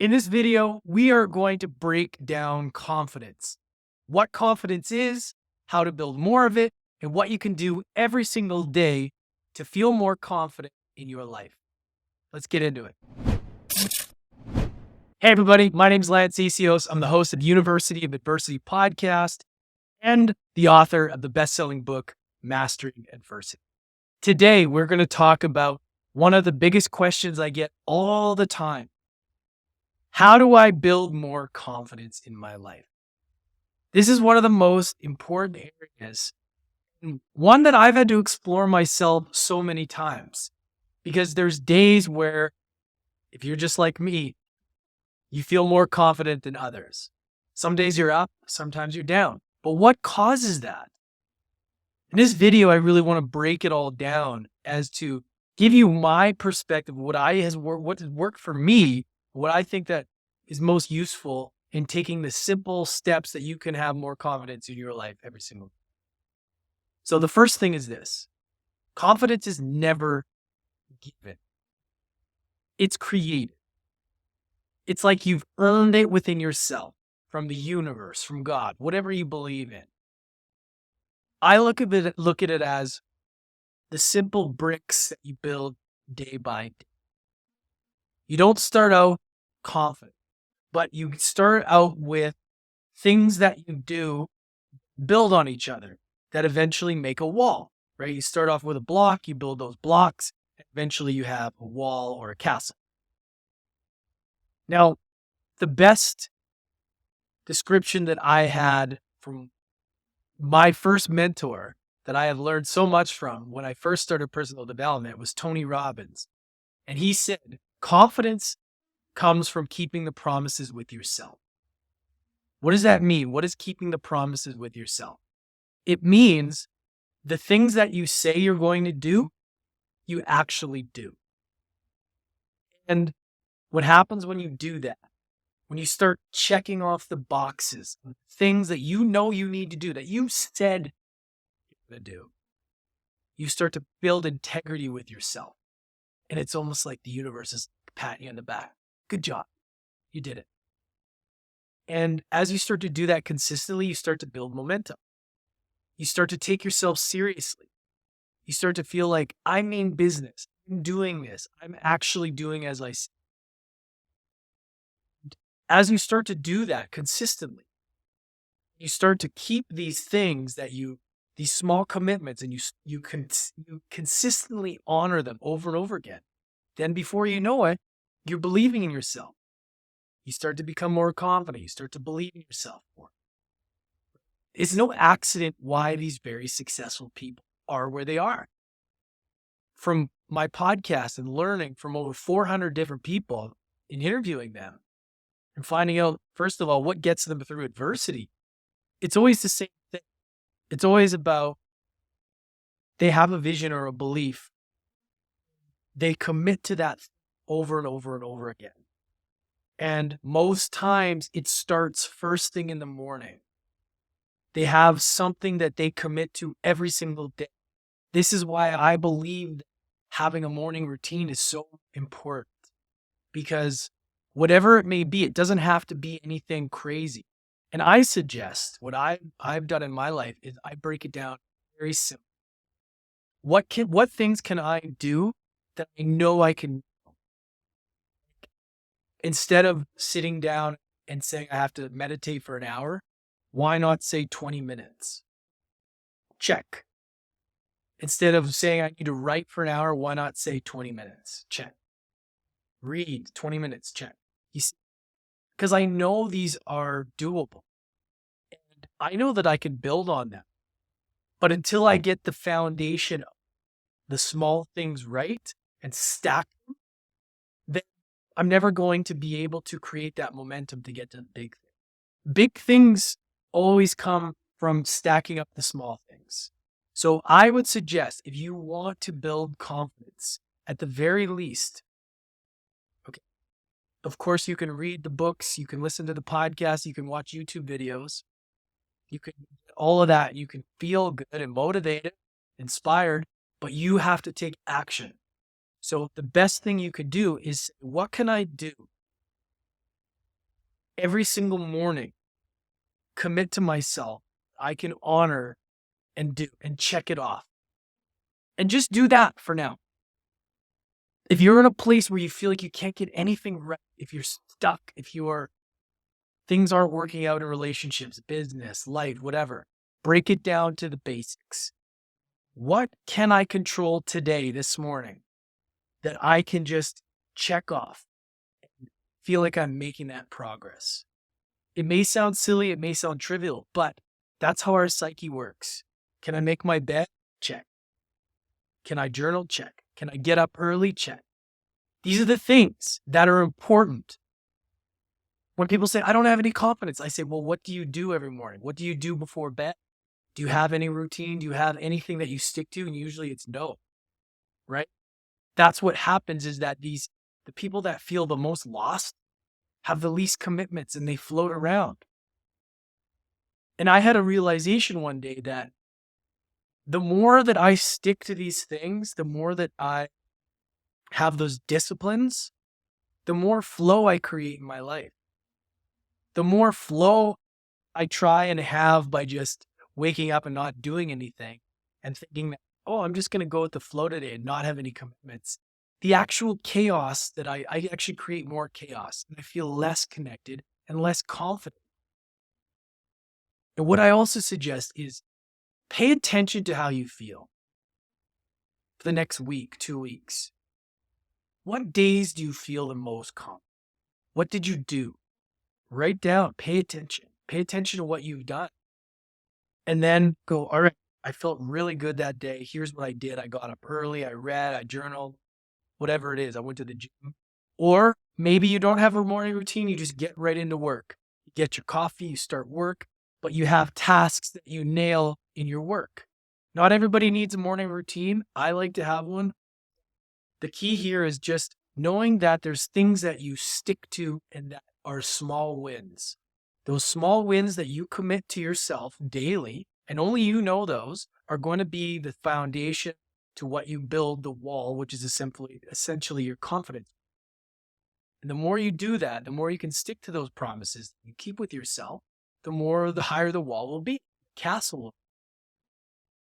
In this video, we are going to break down confidence, what confidence is, how to build more of it, and what you can do every single day to feel more confident in your life. Let's get into it. Hey, everybody. My name is Lance Essihos. I'm the host of the University of Adversity podcast and the author of the best-selling book, Mastering Adversity. Today, we're going to talk about one of the biggest questions I get all the time. How do I build more confidence in my life? This is one of the most important areas, and one that I've had to explore myself so many times, because there's days where, if you're just like me, you feel more confident than others. Some days you're up, sometimes you're down. But what causes that? In this video, I really want to break it all down as to give you my perspective, what has worked for me, what I think that is most useful in taking the simple steps that you can have more confidence in your life every single day. So the first thing is this: confidence is never given. It's created. It's like you've earned it within yourself, from the universe, from God, whatever you believe in. I look at it as the simple bricks that you build day by day. You don't start out confident, but you start out with things that you do build on each other that eventually make a wall, right? You start off with a block, you build those blocks, and eventually you have a wall or a castle. Now, the best description that I had from my first mentor that I have learned so much from when I first started personal development was Tony Robbins. And he said, confidence comes from keeping the promises with yourself. What does that mean? What is keeping the promises with yourself? It means the things that you say you're going to do, you actually do. And what happens when you do that, when you start checking off the boxes, things that you know you need to do, that you said you're going to do, you start to build integrity with yourself. And it's almost like the universe is patting you on the back. Good job. You did it. And as you start to do that consistently, you start to build momentum. You start to take yourself seriously. You start to feel like, I mean business. I'm doing this. I'm actually doing as I say. As you start to do that consistently, you start to keep these things these small commitments, and you consistently honor them over and over again. Then before you know it, you're believing in yourself. You start to become more confident. You start to believe in yourself more. It's no accident why these very successful people are where they are. From my podcast and learning from over 400 different people and interviewing them and finding out, first of all, what gets them through adversity, it's always the same thing. It's always about they have a vision or a belief. They commit to that over and over and over again. And most times it starts first thing in the morning. They have something that they commit to every single day. This is why I believe having a morning routine is so important, because whatever it may be, it doesn't have to be anything crazy. And I suggest what I've done in my life is I break it down very simple. What things can I do that I know I can? Instead of sitting down and saying I have to meditate for an hour, why not say 20 minutes? Check. Instead of saying I need to write for an hour, why not say 20 minutes? Check. Read 20 minutes. Check. You see, because I know these are doable. And I know that I can build on them. But until I get the foundation of the small things right and stack them, then I'm never going to be able to create that momentum to get to the big thing. Big things always come from stacking up the small things. So I would suggest, if you want to build confidence, at the very least, okay, of course you can read the books, you can listen to the podcast, you can watch YouTube videos, you can all of that. You can feel good and motivated, inspired, but you have to take action. So the best thing you could do is, what can I do every single morning, commit to myself, I can honor and do and check it off. And just do that for now. If you're in a place where you feel like you can't get anything right, if you're stuck, things aren't working out in relationships, business, life, whatever, break it down to the basics. What can I control today, this morning, that I can just check off and feel like I'm making that progress? It may sound silly, it may sound trivial, but that's how our psyche works. Can I make my bed? Check. Can I journal? Check. Can I get up early? Check. These are the things that are important. When people say, I don't have any confidence, I say, well, what do you do every morning? What do you do before bed? Do you have any routine? Do you have anything that you stick to? And usually it's no, right? That's what happens, is that the people that feel the most lost have the least commitments, and they float around. And I had a realization one day that the more that I stick to these things, the more that I have those disciplines, the more flow I create in my life. The more flow I try and have by just waking up and not doing anything and thinking that, oh, I'm just going to go with the flow today and not have any commitments. The actual chaos that I actually create more chaos, and I feel less connected and less confident. And what I also suggest is pay attention to how you feel for the next week, 2 weeks. What days do you feel the most confident? What did you do? Write down, pay attention. Pay attention to what you've done. And then go, all right, I felt really good that day. Here's what I did. I got up early. I read, I journaled, whatever it is. I went to the gym. Or maybe you don't have a morning routine. You just get right into work. You get your coffee, you start work, but you have tasks that you nail in your work. Not everybody needs a morning routine. I like to have one. The key here is just knowing that there's things that you stick to and that are small wins. Those small wins that you commit to yourself daily, and only you know those, are going to be the foundation to what you build the wall, which is essentially your confidence. And the more you do that, the more you can stick to those promises you keep with yourself, the higher the wall will be, castle will be.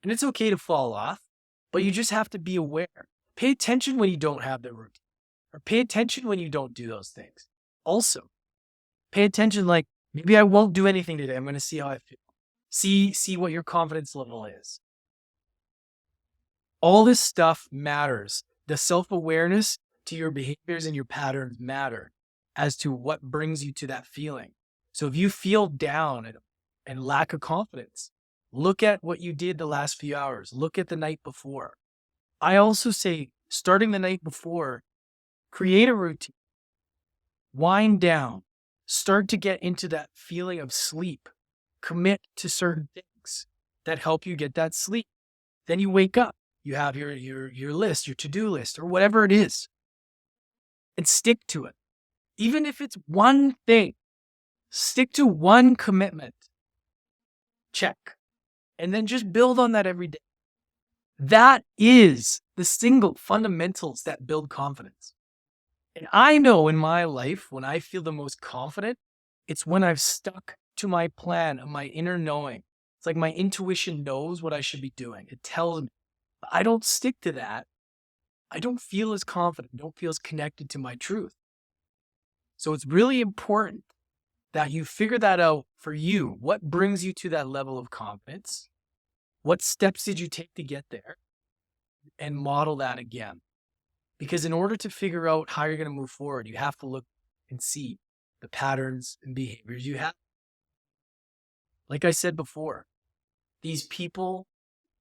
And it's okay to fall off, but you just have to be aware. Pay attention when you don't have the routine, or pay attention when you don't do those things. Also, pay attention, like, maybe I won't do anything today. I'm going to see how I feel. See what your confidence level is. All this stuff matters. The self-awareness to your behaviors and your patterns matter as to what brings you to that feeling. So if you feel down and lack of confidence, look at what you did the last few hours. Look at the night before. I also say, starting the night before, create a routine. Wind down. Start to get into that feeling of sleep. Commit to certain things that help you get that sleep. Then you wake up. You have your list, your to-do list, or whatever it is, and stick to it. Even if it's one thing, stick to one commitment. Check. And then just build on that every day. That is the single fundamentals that build confidence. And I know in my life, when I feel the most confident, it's when I've stuck to my plan and my inner knowing. It's like my intuition knows what I should be doing. It tells me. But I don't stick to that. I don't feel as confident, don't feel as connected to my truth. So it's really important that you figure that out for you. What brings you to that level of confidence? What steps did you take to get there? And model that again. Because in order to figure out how you're going to move forward, you have to look and see the patterns and behaviors you have. Like I said before, these people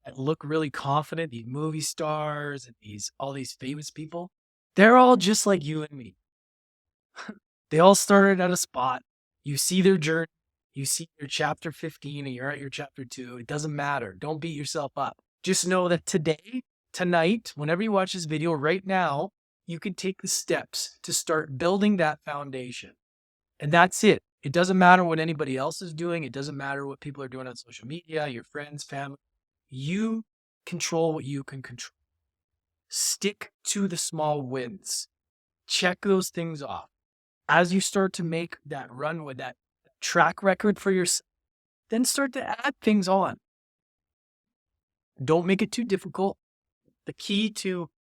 that look really confident, these movie stars and all these famous people, they're all just like you and me. They all started at a spot. You see their journey. You see their chapter 15 and you're at your chapter 2. It doesn't matter. Don't beat yourself up. Just know that tonight, whenever you watch this video, right now, you can take the steps to start building that foundation. And that's it. It doesn't matter what anybody else is doing. It doesn't matter what people are doing on social media, your friends, family. You control what you can control. Stick to the small wins. Check those things off. As you start to make that run with that track record for yourself, then start to add things on. Don't make it too difficult. The key to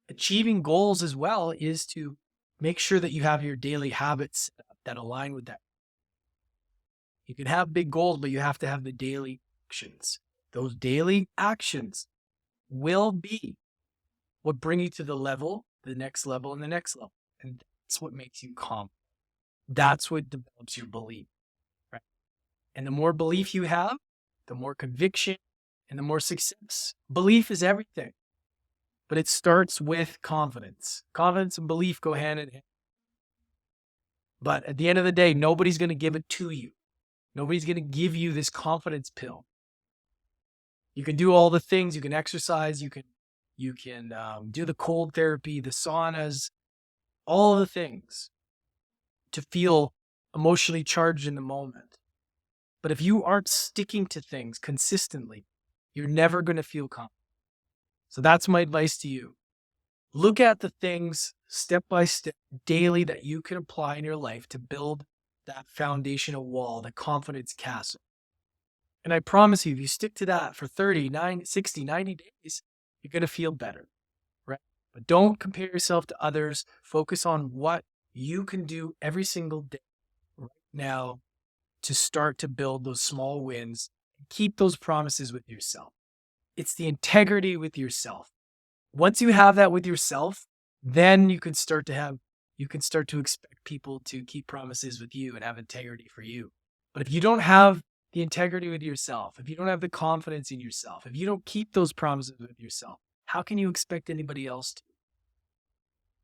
achieving goals as well is to make sure that you have your daily habits that align with that. You can have big goals, but you have to have the daily actions. Those daily actions will be what bring you to the level, the next level, and the next level. And that's what makes you calm. That's what develops your belief, right? And the more belief you have, the more conviction and the more success. Belief is everything, but it starts with confidence. Confidence and belief go hand in hand. But at the end of the day, nobody's going to give it to you. Nobody's going to give you this confidence pill. You can do all the things. You can exercise. You can do the cold therapy, the saunas, all the things to feel emotionally charged in the moment. But if you aren't sticking to things consistently, you're never going to feel confident. So that's my advice to you. Look at the things step by step daily that you can apply in your life to build that foundational wall, the confidence castle. And I promise you, if you stick to that for 30, 60, 90 days, you're going to feel better, right? But don't compare yourself to others. Focus on what you can do every single day right now to start to build those small wins and keep those promises with yourself. It's the integrity with yourself. Once you have that with yourself, then you can start to expect people to keep promises with you and have integrity for you. But if you don't have the integrity with yourself, if you don't have the confidence in yourself, if you don't keep those promises with yourself, how can you expect anybody else to?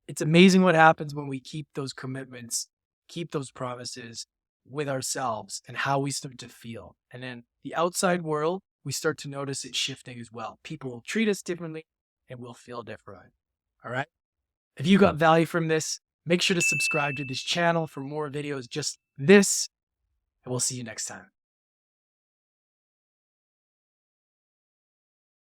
It's amazing what happens when we keep those commitments, keep those promises with ourselves and how we start to feel. And then the outside world, we start to notice it shifting as well. People will treat us differently and we'll feel different. All right. If you got value from this, make sure to subscribe to this channel for more videos just this, and we'll see you next time.